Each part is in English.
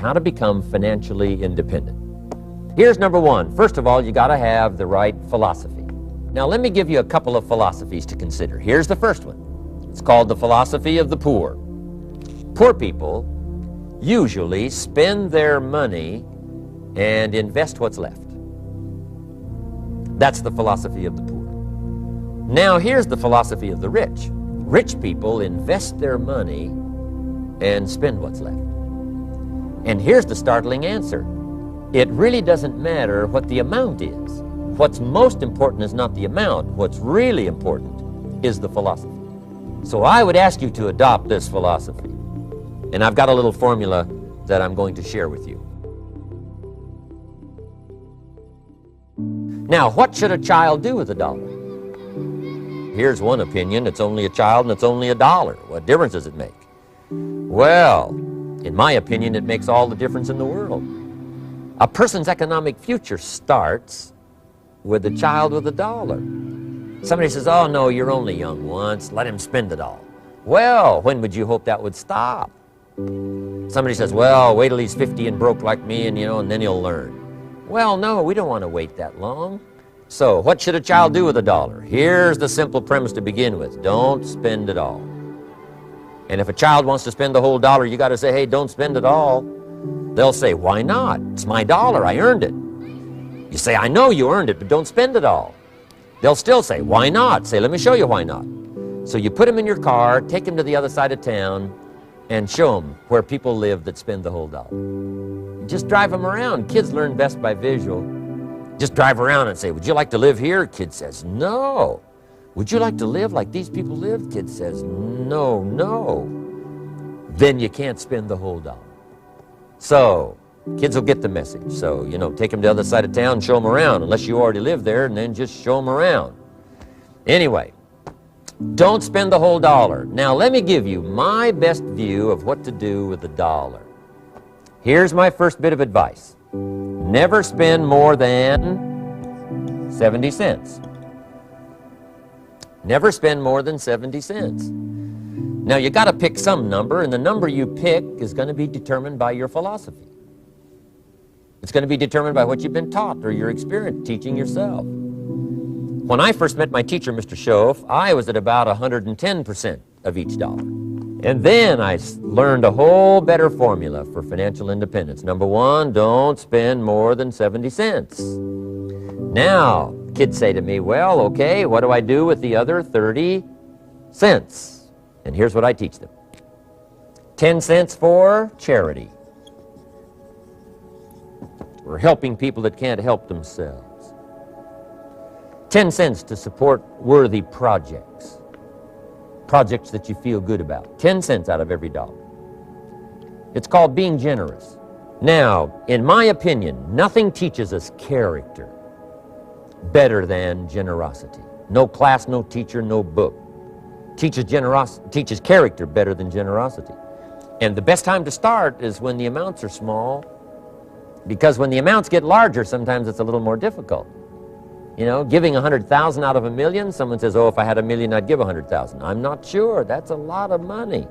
How to become financially independent. Here's number one. First of all, you got to have the right philosophy. Now, let me give you a couple of philosophies to consider. Here's the first one. It's called the philosophy of the poor. Poor people usually spend their money and invest what's left. That's the philosophy of the poor. Now, here's the philosophy of the rich. Rich people invest their money and spend what's left. And here's the startling answer. It really doesn't matter what the amount is. What's most important is not the amount. What's really important is the philosophy. So I would ask you to adopt this philosophy. And I've got a little formula that I'm going to share with you. Now, what should a child do with $1? Here's one opinion. It's only a child and it's only $1. What difference does it make? Well, in my opinion, it makes all the difference in the world. A person's economic future starts with a child with $1. Somebody says, oh no, you're only young once, let him spend it all. Well, when would you hope that would stop? Somebody says, well, wait till he's 50 and broke like me and then he'll learn. Well, no, we don't want to wait that long. So what should a child do with $1? Here's the simple premise to begin with. Don't spend it all. And if a child wants to spend the whole $1, you got to say, hey, don't spend it all. They'll say, why not? It's my $1, I earned it. You say, I know you earned it, but don't spend it all. They'll still say, why not? Say, let me show you why not. So you put them in your car, take them to the other side of town, and show them where people live that spend the whole $1. Just drive them around. Kids learn best by visual. Just drive around and say, would you like to live here? Kid says, no. Would you like to live like these people live? Kid says, no, no. Then you can't spend the whole $1. So, kids will get the message. So, take them to the other side of town and show them around, unless you already live there, and then just show them around. Anyway, don't spend the whole $1. Now, let me give you my best view of what to do with $1. Here's my first bit of advice. Never spend more than 70 cents. Never spend more than 70 cents. Now, you got to pick some number, and the number you pick is going to be determined by your philosophy. It's going to be determined by what you've been taught or your experience teaching yourself. When I first met my teacher, Mr. Schoaf, I was at about 110% of each $1. And then I learned a whole better formula for financial independence. Number one, don't spend more than 70 cents. Now, kids say to me, well, okay, what do I do with the other 30 cents? And here's what I teach them. 10 cents for charity. We're helping people that can't help themselves. 10 cents to support worthy projects. Projects that you feel good about. 10 cents out of every $1. It's called being generous. Now, in my opinion, nothing teaches us character better than generosity. No class, no teacher, no book teaches character better than generosity. And the best time to start is when the amounts are small, because when the amounts get larger, sometimes it's a little more difficult. Giving 100,000 out of 1,000,000, someone says, oh, if I had 1,000,000, I'd give 100,000. I'm not sure. That's a lot of money.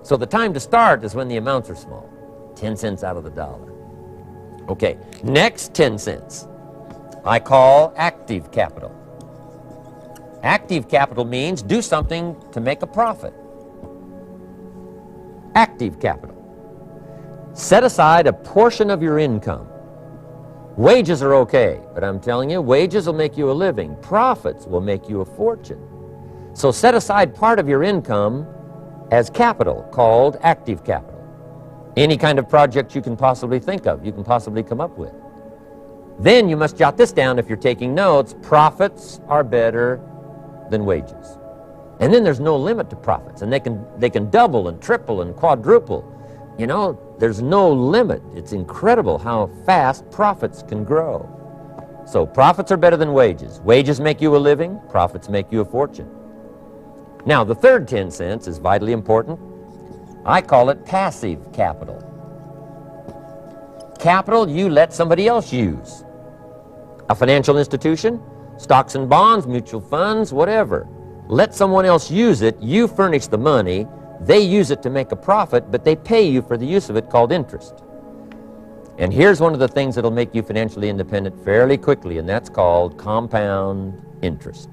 So the time to start is when the amounts are small. 10 cents out of the $1. Okay, next 10 cents I call active capital. Active capital means do something to make a profit. Active capital. Set aside a portion of your income. Wages are okay, but I'm telling you, wages will make you a living. Profits will make you a fortune. So set aside part of your income as capital, called active capital. Any kind of project you can possibly think of, you can possibly come up with. Then you must jot this down if you're taking notes. Profits are better than wages. And then there's no limit to profits, and they can double and triple and quadruple. There's no limit. It's incredible how fast profits can grow. So profits are better than wages. Wages make you a living, profits make you a fortune. Now, the third 10 cents is vitally important. I call it passive capital. Capital you let somebody else use. A financial institution, stocks and bonds, mutual funds, whatever. Let someone else use it, you furnish the money, They use it to make a profit, but they pay you for the use of it, called interest. And here's one of the things that'll make you financially independent fairly quickly, and that's called compound interest.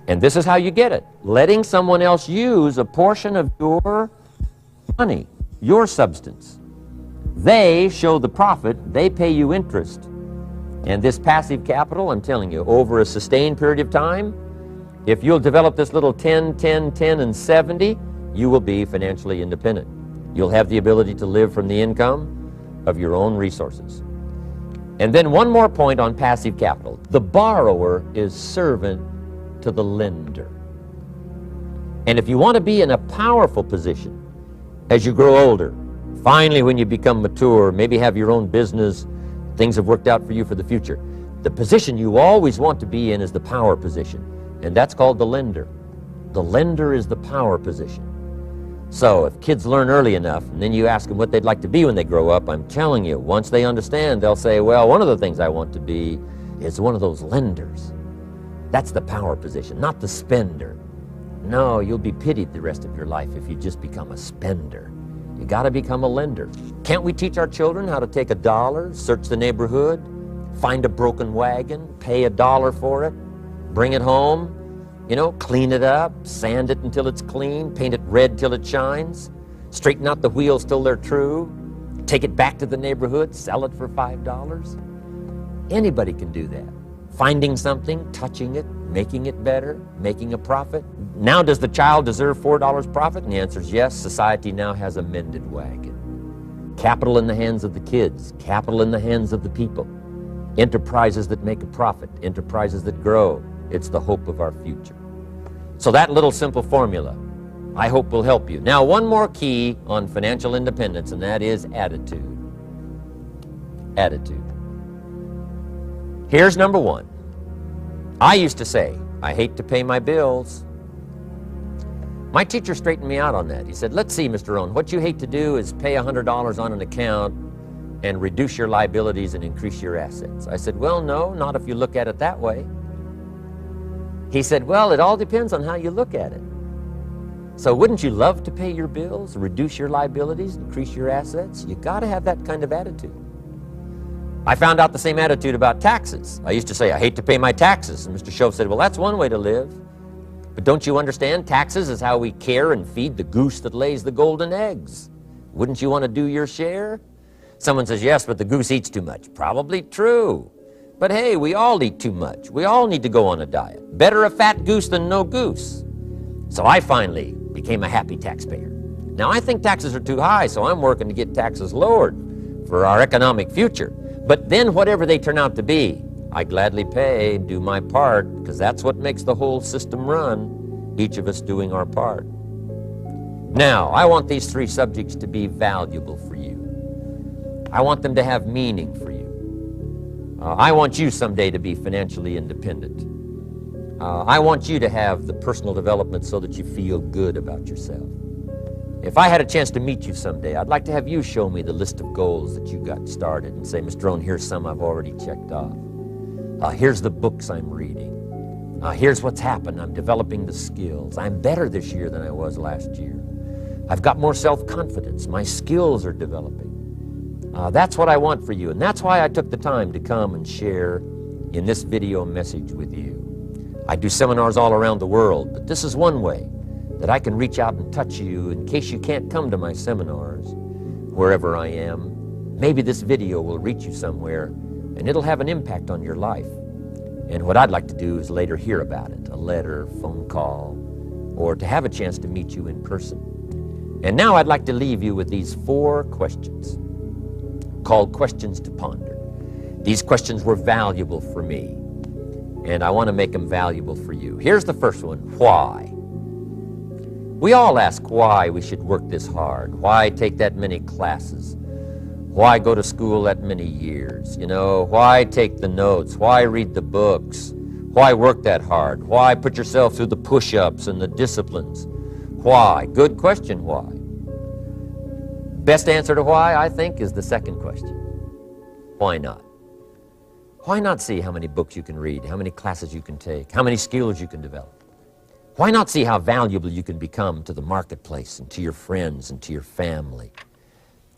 And this is how you get it: letting someone else use a portion of your money, your substance. They show the profit, they pay you interest. And this passive capital, I'm telling you, over a sustained period of time, if you'll develop this little 10, 10, 10, and 70, you will be financially independent. You'll have the ability to live from the income of your own resources. And then one more point on passive capital. The borrower is servant to the lender. And if you want to be in a powerful position as you grow older, finally when you become mature, maybe have your own business, things have worked out for you for the future, the position you always want to be in is the power position, and that's called the lender. The lender is the power position. So if kids learn early enough, and then you ask them what they'd like to be when they grow up, I'm telling you, once they understand, they'll say, well, one of the things I want to be is one of those lenders. That's the power position, not the spender. No, you'll be pitied the rest of your life if you just become a spender. You got to become a lender. Can't we teach our children how to take $1, search the neighborhood, find a broken wagon, pay $1 for it, bring it home, you know, clean it up, sand it until it's clean, paint it red till it shines, straighten out the wheels till they're true, take it back to the neighborhood, sell it for $5? Anybody can do that. Finding something, touching it, making it better, making a profit. Now, does the child deserve $4 profit? And the answer is yes. Society now has a mended wagon. Capital in the hands of the kids, capital in the hands of the people. Enterprises that make a profit, enterprises that grow. It's the hope of our future. So that little simple formula, I hope, will help you. Now, one more key on financial independence, and that is attitude. Attitude. Here's number one. I used to say, I hate to pay my bills. My teacher straightened me out on that. He said, let's see, Mr. Rohn, what you hate to do is pay $100 on an account and reduce your liabilities and increase your assets. I said, well, no, not if you look at it that way. He said, well, it all depends on how you look at it. So wouldn't you love to pay your bills, reduce your liabilities, increase your assets? You got to have that kind of attitude. I found out the same attitude about taxes. I used to say, I hate to pay my taxes. And Mr. Shove said, well, that's one way to live. But don't you understand? Taxes is how we care and feed the goose that lays the golden eggs. Wouldn't you want to do your share? Someone says, yes, but the goose eats too much. Probably true. But hey, we all eat too much. We all need to go on a diet. Better a fat goose than no goose. So I finally became a happy taxpayer. Now, I think taxes are too high, so I'm working to get taxes lowered for our economic future. But then whatever they turn out to be, I gladly pay, do my part, because that's what makes the whole system run, each of us doing our part. Now, I want these three subjects to be valuable for you. I want them to have meaning for you. I want you someday to be financially independent. I want you to have the personal development so that you feel good about yourself. If I had a chance to meet you someday, I'd like to have you show me the list of goals that you got started and say, Mr. Rohn, here's some I've already checked off. Here's the books I'm reading. Here's what's happened. I'm developing the skills. I'm better this year than I was last year. I've got more self-confidence. My skills are developing. That's what I want for you, and that's why I took the time to come and share in this video message with you. I do seminars all around the world, but this is one way that I can reach out and touch you in case you can't come to my seminars, wherever I am. Maybe this video will reach you somewhere, and it'll have an impact on your life. And what I'd like to do is later hear about it, a letter, phone call, or to have a chance to meet you in person. And now I'd like to leave you with these 4 questions called questions to ponder. These questions were valuable for me, and I want to make them valuable for you. Here's the first one: why? We all ask why we should work this hard. Why take that many classes? Why go to school that many years? You know, why take the notes? Why read the books? Why work that hard? Why put yourself through the push-ups and the disciplines? Why? Good question, why? Best answer to why, I think, is the second question. Why not? Why not see how many books you can read, how many classes you can take, how many skills you can develop? Why not see how valuable you can become to the marketplace and to your friends and to your family?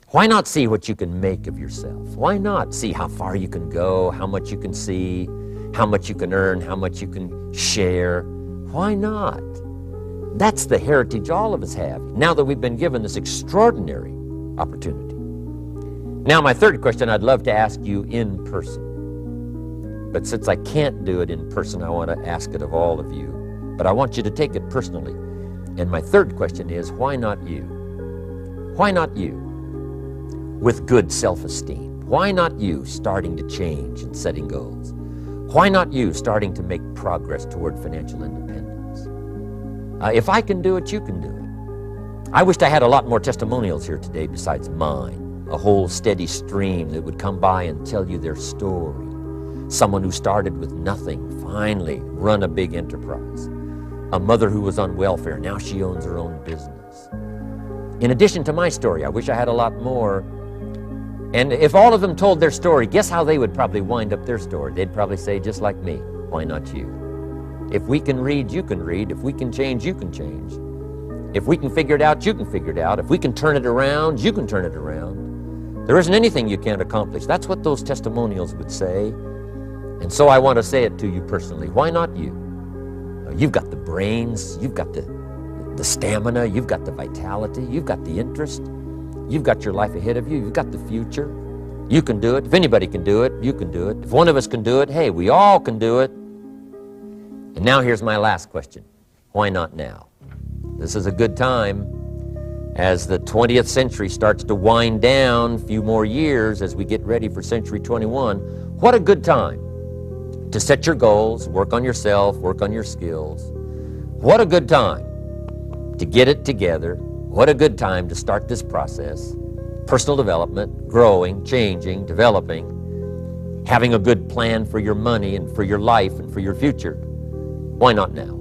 Why not see what you can make of yourself? Why not see how far you can go, how much you can see, how much you can earn, how much you can share? Why not? That's the heritage all of us have, now that we've been given this extraordinary opportunity. Now, my third question I'd love to ask you in person. But since I can't do it in person, I want to ask it of all of you. But I want you to take it personally. And my third question is, why not you? Why not you? With good self-esteem. Why not you starting to change and setting goals? Why not you starting to make progress toward financial independence? If I can do it, you can do it. I wished I had a lot more testimonials here today besides mine. A whole steady stream that would come by and tell you their story. Someone who started with nothing, finally run a big enterprise. A mother who was on welfare, now she owns her own business. In addition to my story, I wish I had a lot more. And if all of them told their story, guess how they would probably wind up their story? They'd probably say, just like me, why not you? If we can read, you can read. If we can change, you can change. If we can figure it out, you can figure it out. If we can turn it around, you can turn it around. There isn't anything you can't accomplish. That's what those testimonials would say. And so I want to say it to you personally. Why not you? You've got the brains, you've got the stamina, you've got the vitality, you've got the interest, you've got your life ahead of you, you've got the future. You can do it. If anybody can do it, you can do it. If one of us can do it, hey, we all can do it. And now here's my last question. Why not now? This is a good time as the 20th century starts to wind down, a few more years as we get ready for century 21. What a good time to set your goals, work on yourself, work on your skills. What a good time to get it together. What a good time to start this process. Personal development, growing, changing, developing, having a good plan for your money and for your life and for your future. Why not now?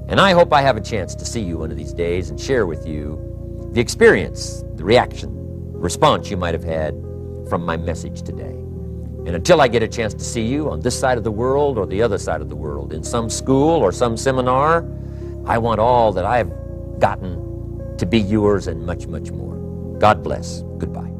And I hope I have a chance to see you one of these days and share with you the experience, the reaction, response you might have had from my message today. And until I get a chance to see you on this side of the world or the other side of the world, in some school or some seminar, I want all that I have gotten to be yours and much, much more. God bless. Goodbye.